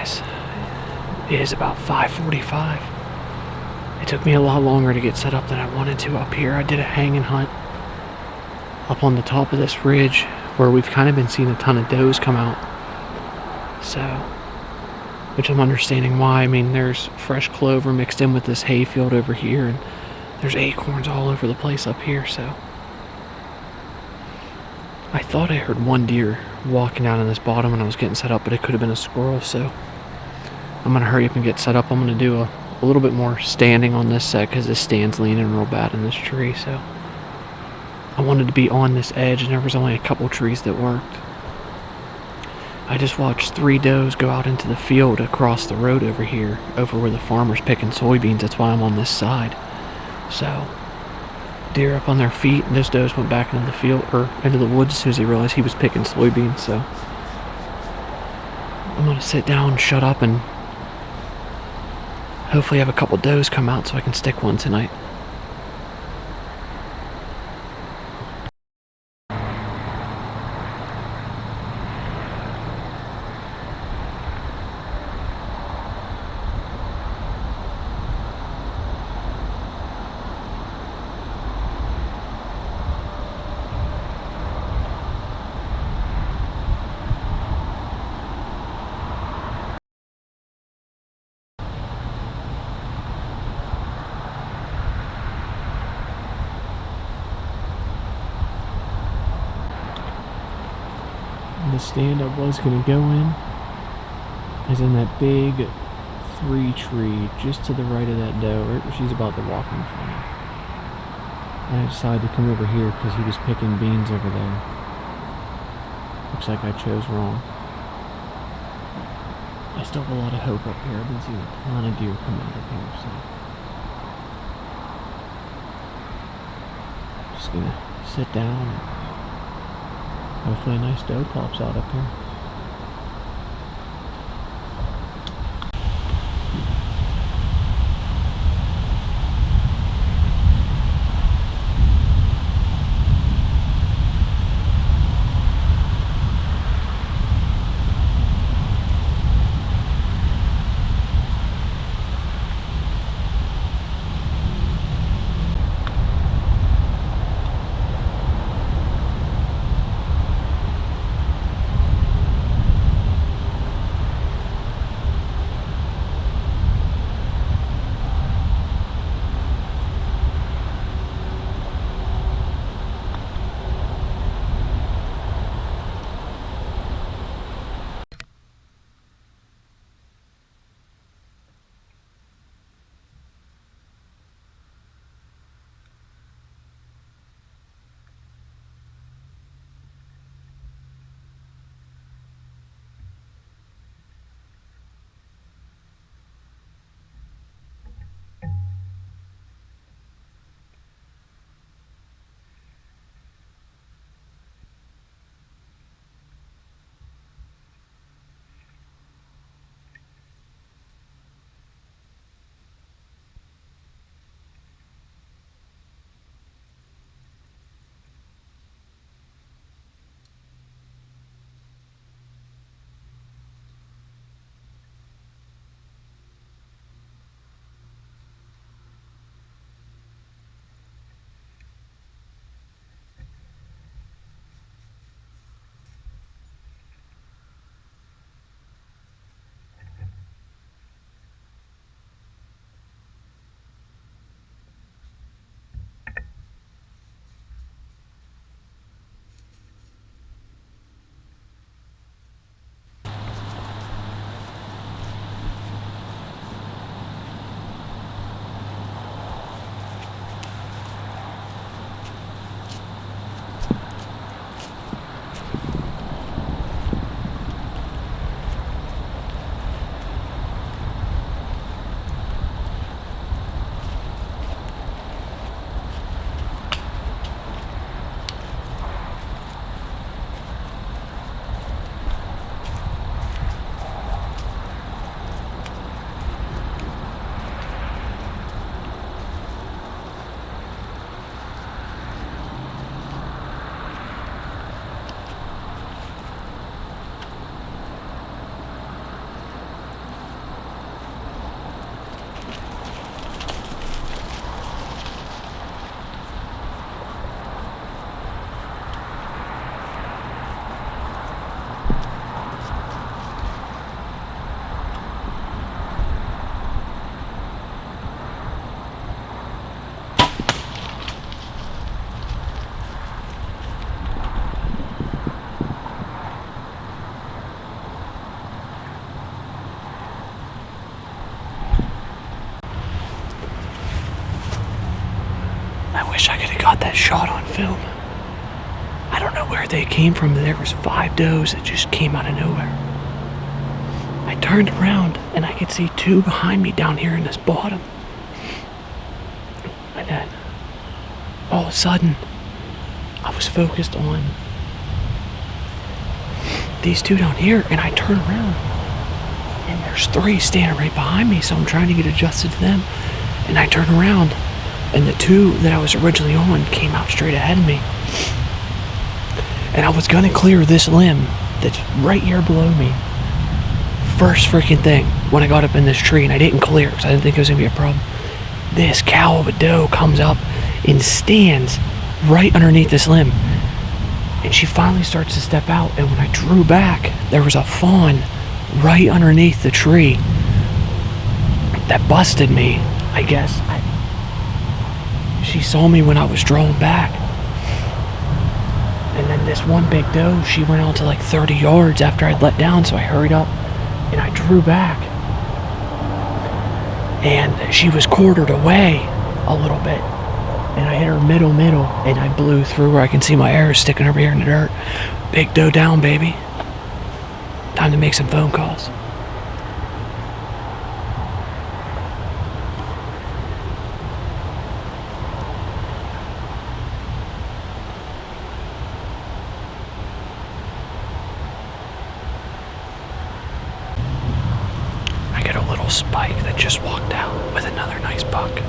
guys. It is about 5:45. It took me a lot longer to get set up than I wanted to up here. I did a hanging hunt up on the top of this ridge where we've kind of been seeing a ton of does come out. So, which I'm understanding why. I mean, there's fresh clover mixed in with this hay field over here, and there's acorns all over the place up here, so. I thought I heard one deer walking out on this bottom when I was getting set up, but it could have been a squirrel, so I'm gonna hurry up and get set up. I'm gonna do a little bit more standing on this set because this stand's leaning real bad in this tree, so I wanted to be on this edge, and there was only a couple trees that worked. I just watched 3 does go out into the field across the road over here, over where the farmer's picking soybeans. That's why I'm on this side. So, deer up on their feet, and those does went back into the field, or into the woods as soon as he realized he was picking soybeans, so I'm gonna sit down, shut up, and hopefully have a couple does come out so I can stick one tonight. The stand I was going to go in is in that big 3 tree just to the right of that doe, right where she's about to walk in front of. I decided to come over here because he was picking beans over there. Looks like I chose wrong. I still have a lot of hope up here. I've been seeing a ton of deer come out up here, so just gonna sit down and hopefully a nice doe pops out up here. got that shot on film. I don't know where they came from, but there was 5 does that just came out of nowhere. I turned around and I could see 2 behind me down here in this bottom. And then all of a sudden, I was focused on these 2 down here, and I turn around and there's 3 standing right behind me, so I'm trying to get adjusted to them. And I turn around and the 2 that I was originally on came out straight ahead of me. And I was gonna clear this limb that's right here below me first freaking thing when I got up in this tree, and I didn't clear because I didn't think it was gonna be a problem. This cow of a doe comes up and stands right underneath this limb, and she finally starts to step out, and when I drew back, there was a fawn right underneath the tree that busted me, I guess. She saw me when I was drawing back. And then this one big doe, she went out to like 30 yards after I'd let down, so I hurried up and I drew back. And she was quartered away a little bit. And I hit her middle, and I blew through where I can see my arrows sticking over here in the dirt. Big doe down, baby. Time to make some phone calls. I get a little spike that just walked out with another nice buck.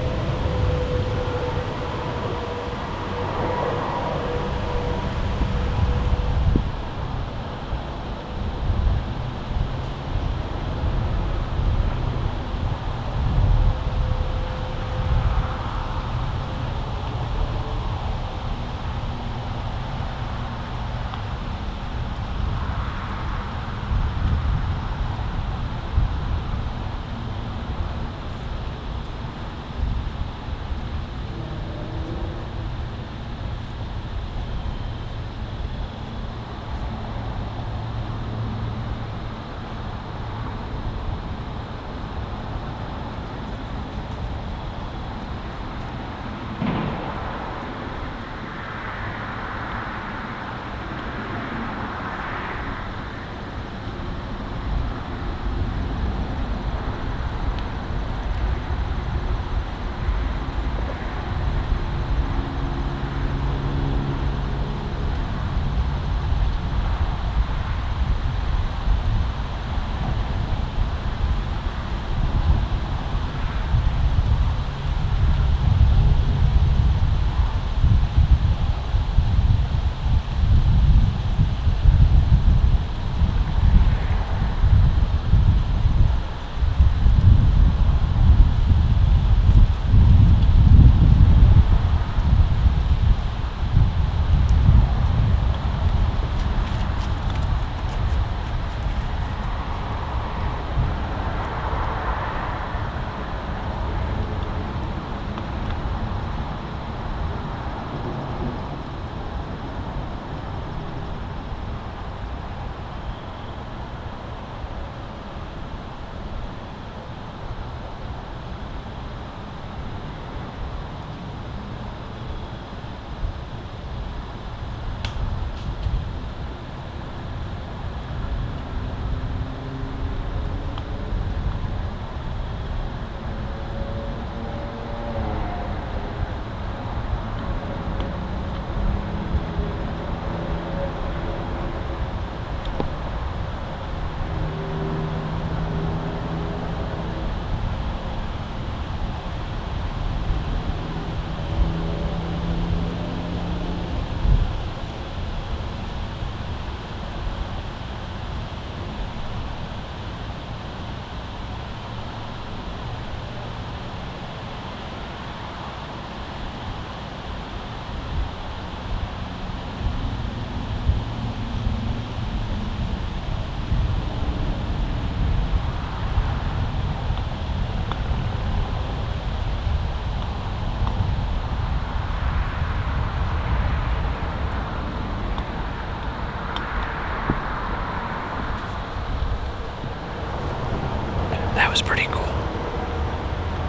was pretty cool.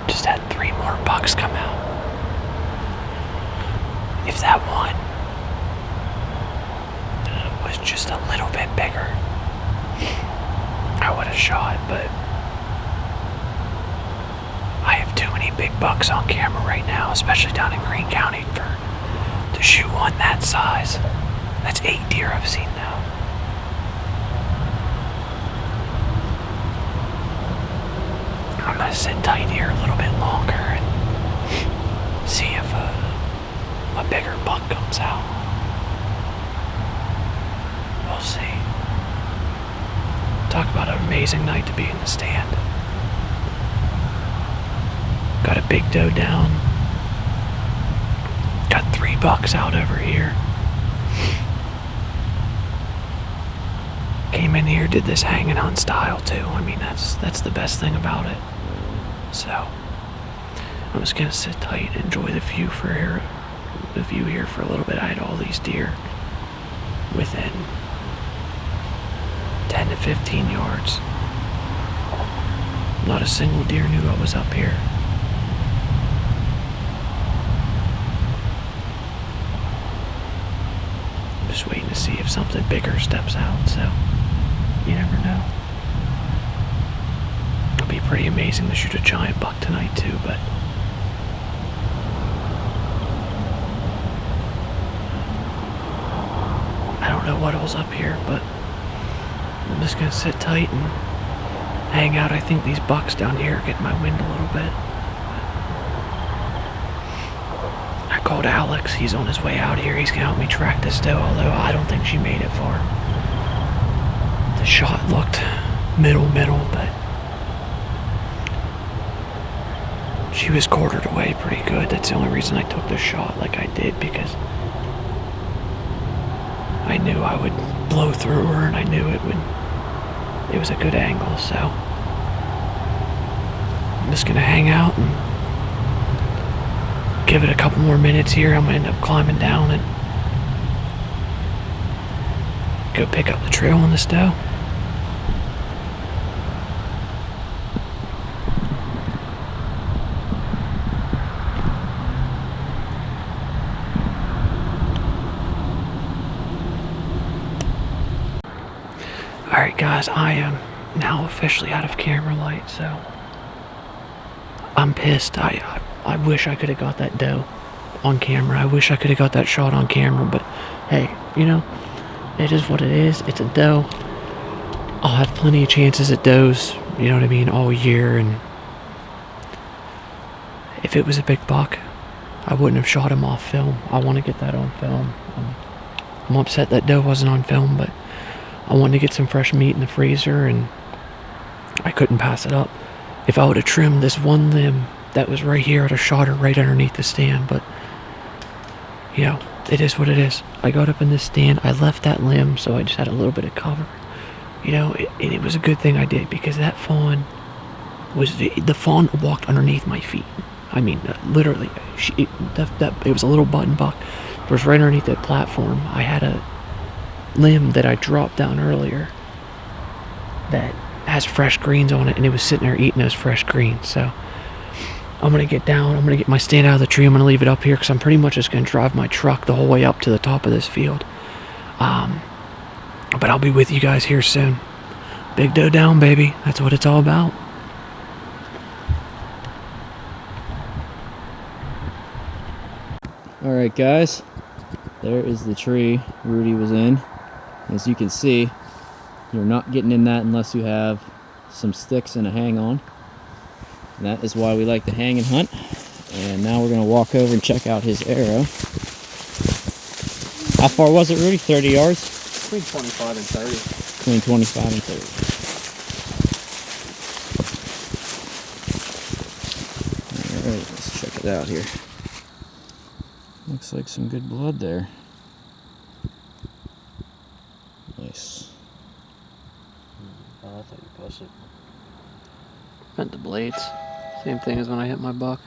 Just had 3 more bucks come out. If that one was just a little bit bigger, I would have shot, but I have too many big bucks on camera right now, especially down in Greene County, to shoot one that size. That's 8 deer I've seen now. I'm gonna sit tight here a little bit longer and see if a bigger buck comes out. We'll see. Talk about an amazing night to be in the stand. Got a big doe down. Got 3 bucks out over here. Came in here, did this hanging on style too. I mean, that's the best thing about it. So I'm just gonna sit tight and enjoy the view here for a little bit. I had all these deer within 10 to 15 yards. Not a single deer knew I was up here. I'm just waiting to see if something bigger steps out, so you never know. It'll be pretty amazing to shoot a giant buck tonight too, but I don't know what else up here, but I'm just gonna sit tight and hang out. I think these bucks down here are getting my wind a little bit. I called Alex, he's on his way out here. He's gonna help me track this doe, although I don't think she made it far. The shot looked middle, but she was quartered away pretty good. That's the only reason I took the shot like I did, because I knew I would blow through her, and I knew it was a good angle, so I'm just gonna hang out and give it a couple more minutes here. I'm gonna end up climbing down and go pick up the trail on this doe. Alright guys, I am now officially out of camera light, so I'm pissed. I wish I could have got that doe on camera. I wish I could have got that shot on camera, but hey, you know, it is what it is. It's a doe. I'll have plenty of chances at does, you know what I mean, all year, and if it was a big buck, I wouldn't have shot him off film. I want to get that on film. I'm upset that doe wasn't on film, but I wanted to get some fresh meat in the freezer, and I couldn't pass it up. If I would have trimmed this one limb that was right here, I'd have shot her right underneath the stand, but, you know, it is what it is. I got up in this stand, I left that limb, so I just had a little bit of cover. You know, it was a good thing I did, because that fawn the fawn walked underneath my feet. I mean, literally, it was a little button buck. It was right underneath that platform. I had a limb that I dropped down earlier that has fresh greens on it, and it was sitting there eating those fresh greens. So I'm gonna get down, I'm gonna get my stand out of the tree, I'm gonna leave it up here, because I'm pretty much just gonna drive my truck the whole way up to the top of this field. But I'll be with you guys here soon. Big doe down, baby. That's what it's all about. Alright guys, there is the tree Rudy was in. As you can see, you're not getting in that unless you have some sticks and a hang on. And that is why we like to hang and hunt. And now we're going to walk over and check out his arrow. How far was it, Rudy? 30 yards? Between 25 and 30. Between 25 and 30. Alright, let's check it out here. Looks like some good blood there. Nice. Oh, I thought you busted. Bent the blades. Same thing as when I hit my buck.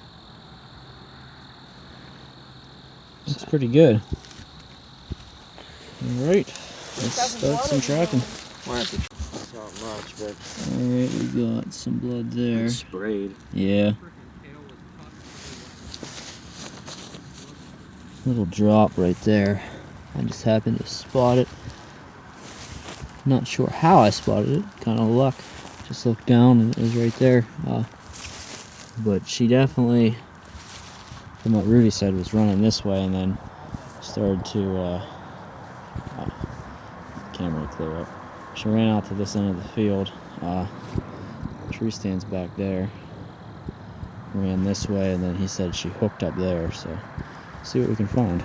That's pretty good. Alright, let's start some tracking. That's not much, but Alright, we got some blood there. it's sprayed. Yeah. little drop right there. I just happened to spot it. Not sure how I spotted it, kind of luck. Just looked down and it was right there. But she definitely, from what Rudy said, was running this way and then started to, camera clear up. She ran out to this end of the field. Tree stands back there. Ran this way and then he said she hooked up there, so see what we can find.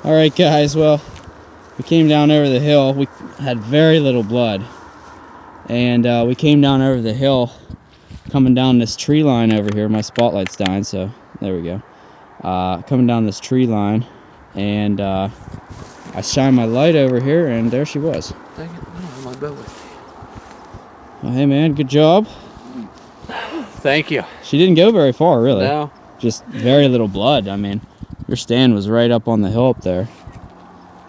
Alright guys, well, we came down over the hill. We had very little blood. And we came down over the hill, coming down this tree line over here. My spotlight's dying, so there we go. Coming down this tree line, and I shined my light over here, and there she was. Dang it, I don't have my bow with me. Well, hey man, good job. Thank you. She didn't go very far, really. No. Just very little blood. I mean, your stand was right up on the hill up there.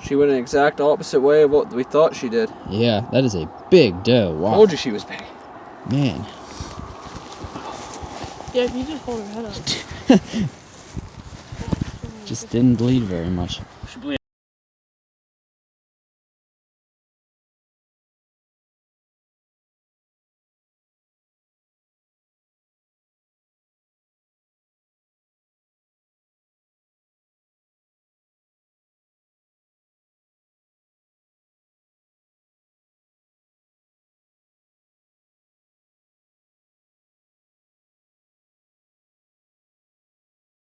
She went an exact opposite way of what we thought she did. Yeah, that is a big doe. Wow. Told you she was big. Man. Yeah, if you just hold her head up. Just didn't bleed very much.